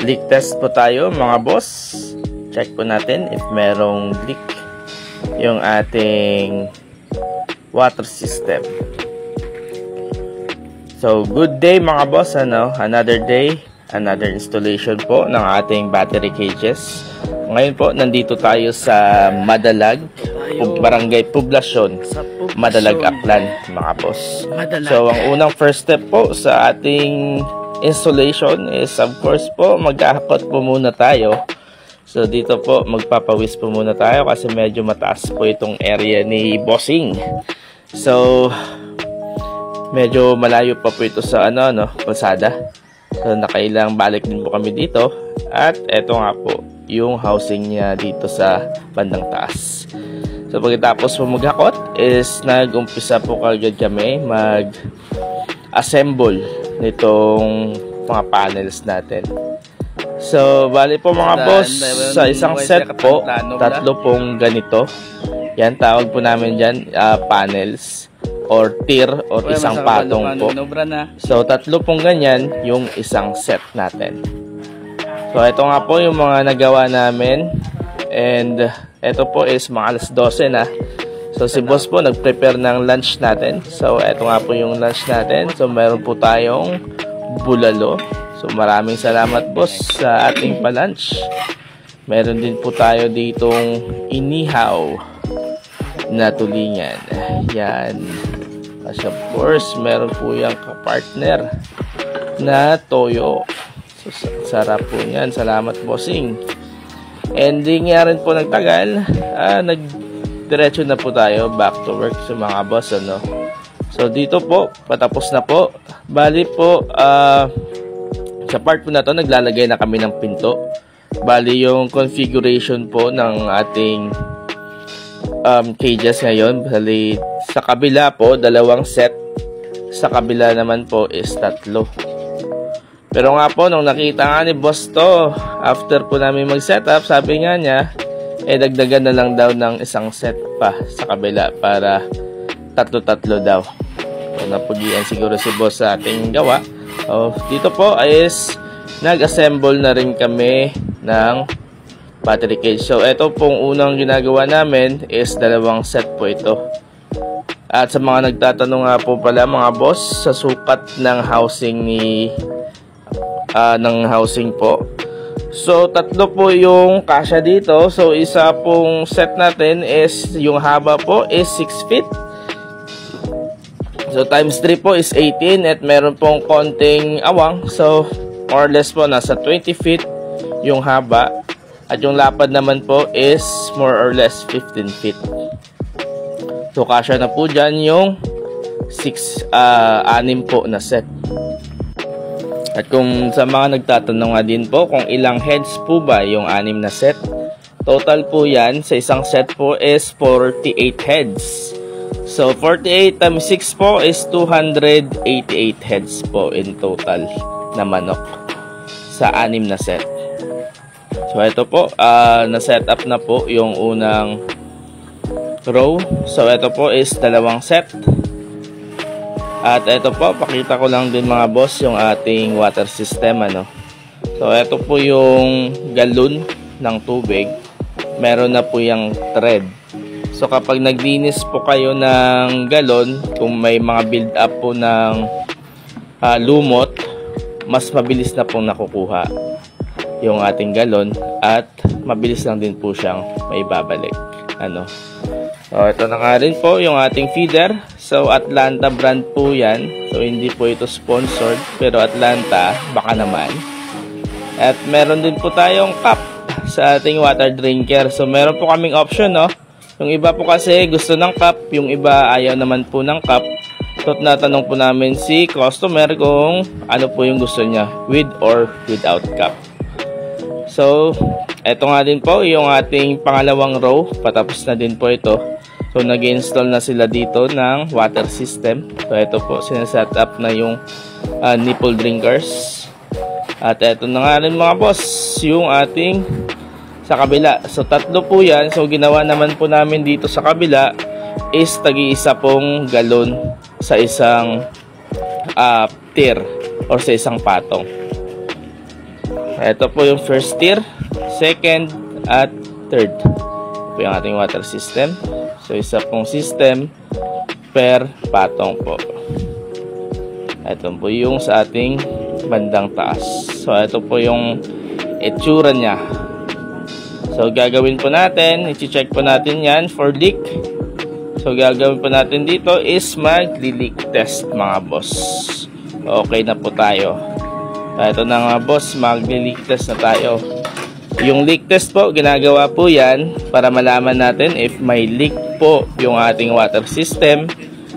Leak test po tayo mga boss. Check po natin if merong leak yung ating water system. So good day mga boss, another day, another installation po ng ating battery cages. Ngayon po nandito tayo sa Madalag, Barangay Poblasyon, Madalag, Aklan mga boss. So ang unang first step po sa ating installation is of course po maghahakot po muna tayo. So dito po magpapawis po muna tayo kasi medyo mataas po itong area ni Bossing. So medyo malayo pa po ito sa kalsada. So nakailang balik din po kami dito. At eto nga po yung housing niya dito sa bandang taas. So pagkatapos po maghakot is nag-umpisa po kagad kami mag-assemble nitong mga panels natin. So bali po mga boss, sa isang set po, tatlo pong ganito. Yan, tawag po namin dyan panels or tier or isang patong po. So tatlo pong ganyan yung isang set natin. So ito nga po yung mga nagawa namin. And ito po is mga alas 12 na. So si boss po nag-prepare ng lunch natin. So ito nga po yung lunch natin. So meron po tayong bulalo. So maraming salamat boss sa ating pa-lunch. Meron din po tayo ditong inihaw na tulingan. Yan. As of course, meron po yung kapartner na toyo. So sarap po yan. Salamat bossing. And di nga rin po nagtagal. Nagdiretso na po tayo back to work sa mga boss. So dito po, patapos na po. Bali po, sa part po na to, naglalagay na kami ng pinto. Bali yung configuration po ng ating cages ngayon. Bali sa kabila po, 2 set. Sa kabila naman po is 3. Pero nga po, nung nakita nga ni boss to, after po namin mag-setup, sabi nga niya, dagdagan na lang daw ng isang set pa sa kabila para 3 daw. So, napugian siguro si boss sa ating gawa. So, dito po is nag-assemble na rin kami ng battery cage. So, ito pong unang ginagawa namin is 2 set po ito. At sa mga nagtatanong nga po pala mga boss, sa sukat ng housing po. So, 3 po yung kasya dito. So, isa pong set natin is yung haba po is 6 feet. So, times 3 po is 18 at meron pong konting awang. So, more or less po nasa 20 feet yung haba. At yung lapad naman po is more or less 15 feet. So, kasya na po dyan yung 6 po na set. At kung sa mga nagtatanong nga din po kung ilang heads po ba yung 6 na set, total po yan sa isang set po is 48 heads. So 48 times 6 po is 288 heads po in total na manok sa 6 na set. So ito po, na-set up na po yung unang row. So ito po is 2 set. At ito po, pakita ko lang din mga boss yung ating water system. So ito po yung galon ng tubig. Meron na po yung thread. So kapag naglinis po kayo ng galon, kung may mga build up po ng lumot, mas mabilis na pong nakukuha yung ating galon at mabilis lang din po siyang maibabalik. So ito na nga rin po yung ating feeder. So Atlanta brand po yan. So hindi po ito sponsored, pero Atlanta baka naman. At meron din po tayong cup sa ating water drinker. So meron po kaming option, Yung iba po kasi gusto ng cup, yung iba ayaw naman po ng cup. So natanong po namin si customer kung ano po yung gusto niya, with or without cup. So eto nga din po yung ating pangalawang row. Patapos na din po ito. So nag-install na sila dito ng water system. So ito po, sineset up na yung nipple drinkers. At ito na nga rin mga boss, yung ating sa kabila. So 3 po yan. So ginawa naman po namin dito sa kabila is tagi-isa pong galon sa isang tier or sa isang patong. Ito po yung first tier, second, at third. Ito po yung ating water system. So, isa pong system per patong po. Ito po yung sa ating bandang taas. So, ito po yung itsura niya. So, gagawin po natin, i-check po natin yan for leak. So, gagawin po natin dito is mag-leak test mga boss. Okay na po tayo. Ito na nga boss, mag-leak test na tayo. Yung leak test po, ginagawa po yan para malaman natin if may leak po yung ating water system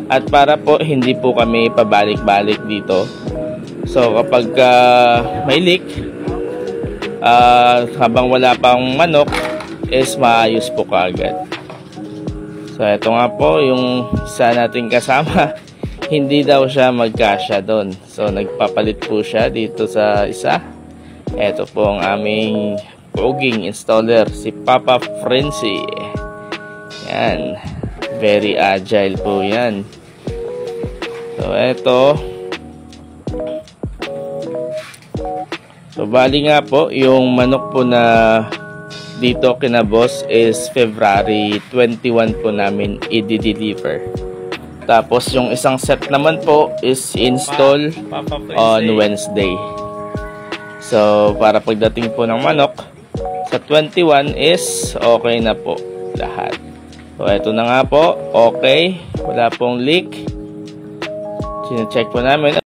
at para po hindi po kami pabalik-balik dito. So kapag may leak, habang wala pang manok is maayos po kaagad. So ito nga po yung isa nating kasama. Hindi daw siya magkasya doon. So, nagpapalit po siya dito sa isa. Ito po ang aming poging installer, si Papa Frenzy. Yan. Very agile po yan. So, ito. So, bali nga po, yung manok po na dito kina boss is February 21 po namin i-deliver. Tapos yung isang set naman po is install on Wednesday. So para pagdating po ng manok sa 21 is okay na po lahat. So ito na nga po, okay, wala pong leak. Sine-check po namin.